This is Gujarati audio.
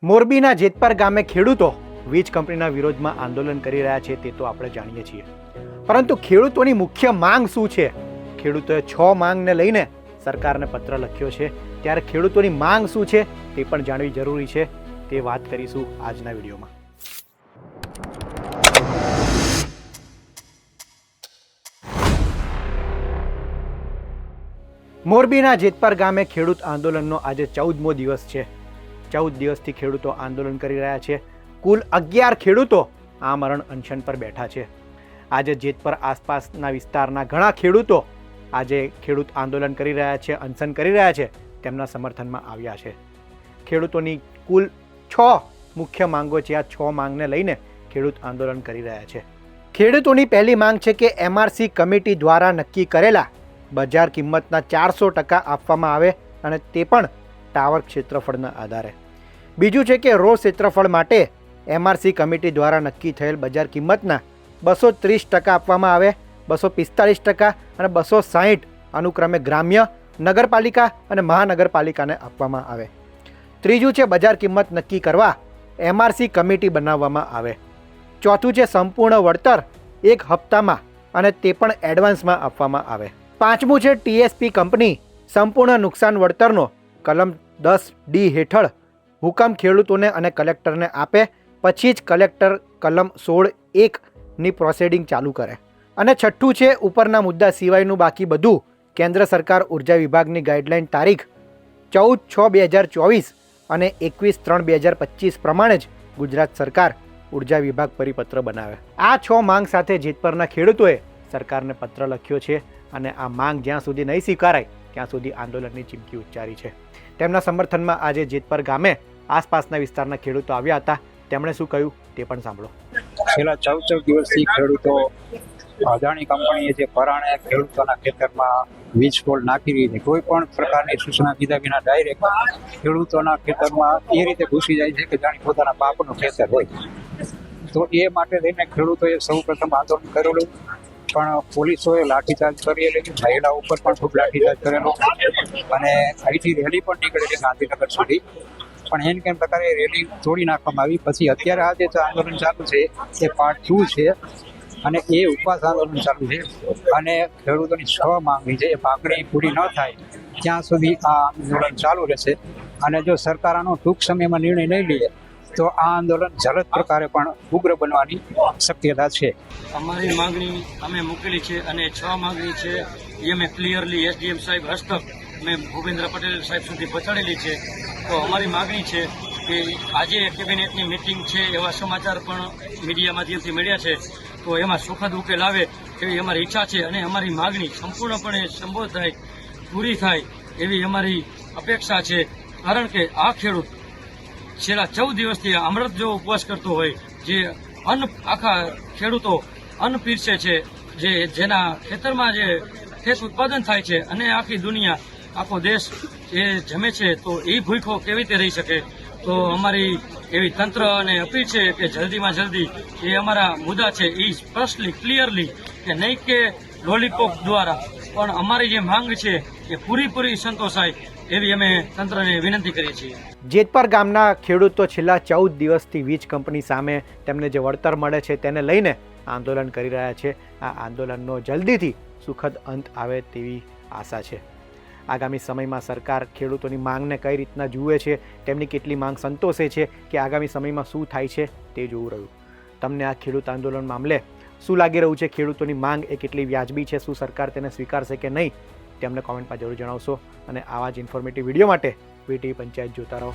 મોરબીના જેતપર ગામે ખેડૂતો વીજ કંપનીના વિરોધમાં આંદોલન કરી રહ્યા છે તે તો આપણે જાણીએ છીએ, પરંતુ ખેડૂતોની મુખ્ય માંગ શું છે? ખેડૂતોએ 6 માંગને લઈને સરકારને પત્ર લખ્યો છે, ત્યારે ખેડૂતોની માંગ શું છે તે પણ જાણવી જરૂરી છે. તે વાત કરીશું આજના વિડીયોમાં. મોરબીના જેતપર ગામે ખેડૂત આંદોલનનો આજે 14મો દિવસ છે. 14 દિવસથી ખેડૂતો આંદોલન કરી રહ્યા છે. કુલ 11 ખેડૂતો આમરણ અનશન પર બેઠા છે. આજે જેતપર આસપાસના વિસ્તારના ઘણા ખેડૂતો આજે ખેડૂત આંદોલન કરી રહ્યા છે, અનશન કરી રહ્યા છે, તેમના સમર્થનમાં આવ્યા છે. ખેડૂતોની કુલ 6 મુખ્ય માંગો છે. આ 6 માંગને લઈને ખેડૂત આંદોલન કરી રહ્યા છે. ખેડૂતોની પહેલી માંગ છે કે MRC કમિટી દ્વારા નક્કી કરેલા બજાર કિંમતના 400% આપવામાં આવે, અને તે પણ ટાવર ક્ષેત્રફળના આધારે. બીજું છે કે રો ક્ષેત્રફળ માટે MRC કમિટી દ્વારા નક્કી થયેલ બજાર કિંમતના 230% આપવામાં આવે, 245% અને 260 અનુક્રમે ગ્રામ્ય, નગરપાલિકા અને મહાનગરપાલિકાને આપવામાં આવે. ત્રીજું છે બજાર કિંમત નક્કી કરવા MRC કમિટી બનાવવામાં આવે. ચોથું છે સંપૂર્ણ વળતર 1 હપ્તામાં અને તે પણ એડવાન્સમાં આપવામાં આવે. પાંચમું છે TSP કંપની સંપૂર્ણ નુકસાન વળતરનો કલમ 10D હેઠળ હુકમ ખેડૂતોને અને કલેક્ટરને આપે, પછી જ કલેક્ટર કલમ 16(1)ની પ્રોસિડિંગ ચાલુ કરે. અને છઠ્ઠું છે ઉપરના મુદ્દા સિવાયનું બાકી બધું કેન્દ્ર સરકાર ઉર્જા વિભાગની ગાઈડલાઇન તારીખ 14/6/2024 અને 21/3/2025 પ્રમાણે જ ગુજરાત સરકાર ઉર્જા વિભાગ પરિપત્ર બનાવે. આ 6 માંગ સાથે જેતપરના ખેડૂતોએ સરકારને પત્ર લખ્યો છે, અને આ માંગ જ્યાં સુધી નહીં સ્વીકારાય ત્યાં સુધી આંદોલનની ચીમકી ઉચ્ચારી છે. તેમના સમર્થનમાં આજે જેતપર ગામે આસપાસના વિસ્તારના ખેડૂતો આવ્યા હતા. તેમણે શું કહ્યું તે પણ સાંભળો. છેલ્લા 14 દિવસથી ખેડૂતો અદાણી કંપનીએ જે પરાણે ખેડૂતોના ખેતરમાં વીજ પોલ નાખી રહી છે, કોઈ પણ પ્રકારની સૂચના દીધા વિના ડાયરેક્ટ ખેડૂતોના ખેતરમાં એ રીતે ઘૂસી જાય છે કે જાણે પોતાના બાપનું ખેતર હોય. તો એ માટે થઈને ખેડૂતોએ સૌ પ્રથમ આંદોલન કરેલું, પણ પોલીસોએ લાઠીચાર્જ કરેલી, મહિલા ઉપર પણ ખૂબ લાઠીચાર્જ કરેલો, અને અહીંથી રેલી પણ નીકળેલી ગાંધીનગર સુધી, પણ એન કેમ પ્રકારે રેલી તોડી નાખવામાં આવી. પછી અત્યારે આ જે આંદોલન ચાલુ છે એ પાર્ટ 2 છે, અને એ ઉપવાસ આંદોલન ચાલુ છે. અને ખેડૂતોની 6 માંગણી છે, એ માંગણી પૂરી ન થાય ત્યાં સુધી આ આંદોલન ચાલુ રહેશે. અને જો સરકાર આનો ટૂંક સમયમાં નિર્ણય નહીં લે તો આ આંદોલન જલદ પ્રકારે પણ ઉગ્ર બનવાની શક્યતા છે. અમારી માંગણી અમે મૂકેલી છે, અને 6 માંગણી છે એ અમે ક્લિયરલી SDM સાહેબ હસ્તક અમે ભૂપેન્દ્ર પટેલ સાહેબ સુધી પહોંચાડેલી છે. તો અમારી માંગણી છે કે આજે કેબિનેટની મિટિંગ છે એવા સમાચાર પણ મીડિયા માધ્યમથી મળ્યા છે, તો એમાં સુખદ ઉકેલ આવે એવી અમારી ઈચ્છા છે, અને અમારી માંગણી સંપૂર્ણપણે સંબોધ થાય, પૂરી થાય એવી અમારી અપેક્ષા છે. કારણ કે આ ખેડૂત છેલ્લા 14 દિવસથી અમૃત જેવો ઉપવાસ કરતો હોય, જે આખા ખેડૂતો અન્ન પીરસે છે, જેના ખેતરમાં જે ખેત ઉત્પાદન થાય છે, અને આખી દુનિયા, આખો દેશ એ જમે છે, તો એ ભૂખો કેવી રીતે રહી શકે? તો અમારી એવી તંત્ર અને અપીલ છે કે જલ્દીમાં જલ્દી એ અમારા મુદ્દા છે એ સ્પષ્ટલી ક્લિયરલી, કે નહીં કે લોલીપોપ દ્વારા, પણ અમારી જે માંગ છે એ પૂરી સંતોષાય એવી અમે તંત્રને વિનંતી કરીએ છીએ. જેતપર ગામના ખેડૂતો છેલ્લા 14 દિવસથી વીજ કંપની સામે તેમને જે વળતર મળે છે તેને લઈને આંદોલન કરી રહ્યા છે. આ આંદોલનનો જલ્દીથી સુખદ અંત આવે તેવી આશા છે. આગામી સમયમાં સરકાર ખેડૂતોની માંગને કઈ રીતના જુએ છે, તેમની કેટલી માંગ સંતોષે છે, કે આગામી સમયમાં શું થાય છે તે જોવું રહ્યું. તમને આ ખેડૂત આંદોલન મામલે શું લાગી રહ્યું છે? ખેડૂતોની માંગ એ કેટલી વ્યાજબી છે? શું સરકાર તેને સ્વીકારશે કે નહીં? તેમને કોમેન્ટમાં જરૂર જણાવશો. અને આવા જ ઇન્ફોર્મેટિવ વિડીયો માટે VTV પંચાયત જોતા રહો.